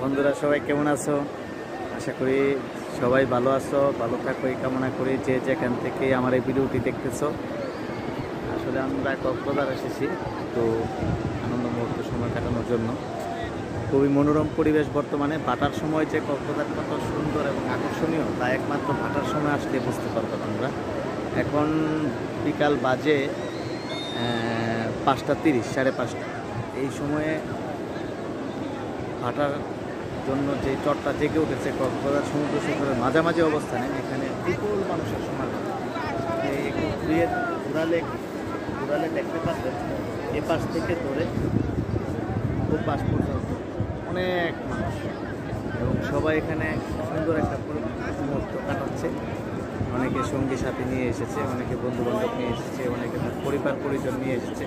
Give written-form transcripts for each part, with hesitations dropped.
বন্ধুরা সবাই কেমন আছো? আশা করি সবাই ভালো আছো, ভালো থাকো এই কামনা করি। যে যেখান থেকে আমার এই ভিডিওটি দেখতেছো, আসলে আমরা কক্সবাজার এসেছি তো আনন্দ মুহূর্ত সময় কাটানোর জন্য। খুবই মনোরম পরিবেশ বর্তমানে। ভাটার সময় যে কক্সবাজার কত সুন্দর এবং আকর্ষণীয় তা একমাত্র ভাটার সময় আসলে বুঝতে পারবো তোমরা। এখন বিকাল বাজে 5:30, 5:30। এই সময়ে ভাটার জন্য যে চটটা জেগে উঠেছে কক্সবাজার সমুদ্র সৈকতের মাঝামাঝি অবস্থানে, এখানে বিপুল মানুষের সমাগম। একটু ঘুরালে দেখতে পাচ্ছেন এ পাশ থেকে ধরে ও পাশ পর্যন্ত অনেক মানুষ, এবং সবাই এখানে সুন্দর একটা মুহূর্ত কাটাচ্ছে। অনেকে সঙ্গী সাথী নিয়ে এসেছে, অনেকে বন্ধু বান্ধব নিয়ে এসেছে, অনেকে তার পরিবার পরিজন নিয়ে এসেছে।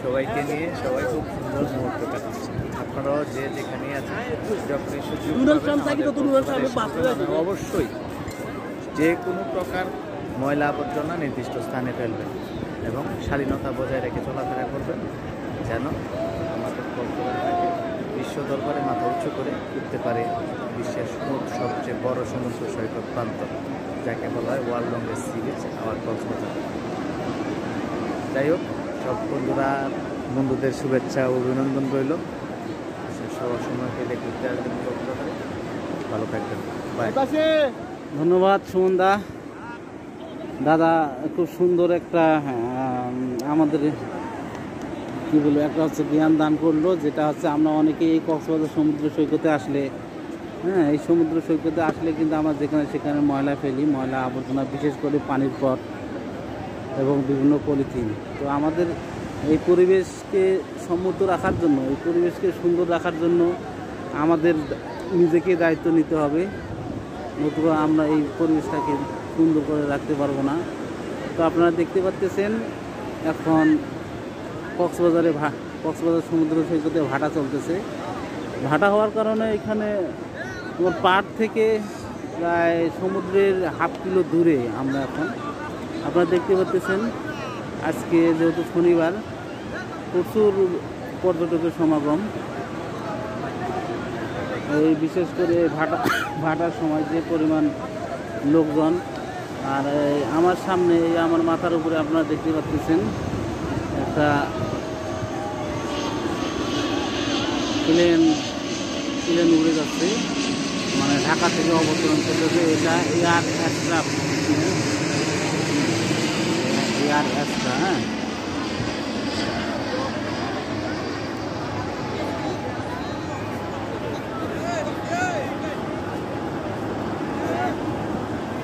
সবাইকে নিয়ে সবাই খুব সুন্দর মুহূর্ত কাটাচ্ছে। আপনারাও যে যেখানে আছেন, যখনই অবশ্যই যে কোনো প্রকার ময়লা আবর্জনা নির্দিষ্ট স্থানে ফেলবেন এবং শালীনতা বজায় রেখে চলাফেরা করবেন, যেন আমাদের কক্সবাজারটাকে বিশ্ব দরবারে মাথা উঁচু করে উঠতে পারে বিশ্বের সবচেয়ে বড় সমুদ্র সৈকত প্রান্ত, যাকে বলা হয় world longest sea beach our Cox's Bazar. যাই হোক, সব বন্ধুদের শুভেচ্ছা ও অভিনন্দন রইল। সবার সময় পেলে ঘুরতে আসবেন কক্সবাজারে। ভালো থাকবেন, বাই। ধন্যবাদ সুমন দাদা, খুব সুন্দর একটা আমাদের কি বলবো, একটা হচ্ছে জ্ঞান দান করলো, যেটা হচ্ছে আমরা অনেকেই এই কক্সবাজার সমুদ্র সৈকতে আসলে, এই সমুদ্র সৈকতে আসলে কিন্তু আমরা যেখানে সেখানে ময়লা ফেলি, ময়লা আবর্জনা, বিশেষ করে পানির পট এবং বিভিন্ন পলিথিন। তো আমাদের এই পরিবেশকে সমুদ্র রাখার জন্য, এই পরিবেশকে সুন্দর রাখার জন্য আমাদের নিজেকে দায়িত্ব নিতে হবে, নতুবা আমরা এই পরিবেশটাকে সুন্দর করে রাখতে পারবো না। তো আপনারা দেখতে পাচ্ছেন এখন কক্সবাজার সমুদ্র সৈকতে ভাটা চলতেছে। ভাটা হওয়ার কারণে এখানে তোমার পাড় থেকে প্রায় সমুদ্রের 1/2 কিলো দূরে আমরা এখন। আপনারা দেখতে পাচ্ছেন আজকে যেহেতু শনিবার, প্রচুর পর্যটকের সমাগম। এই বিশেষ করে ভাটার সময় যে পরিমাণ লোকজন। আর আমার সামনে, আমার মাথার উপরে আপনারা দেখতে পাচ্ছেন একটা প্লেন উড়ে যাচ্ছে, মানে ঢাকা থেকে অবতরণ করতেছে। এটা এয়ার অ্যাস্ট্রা, হ্যাঁ।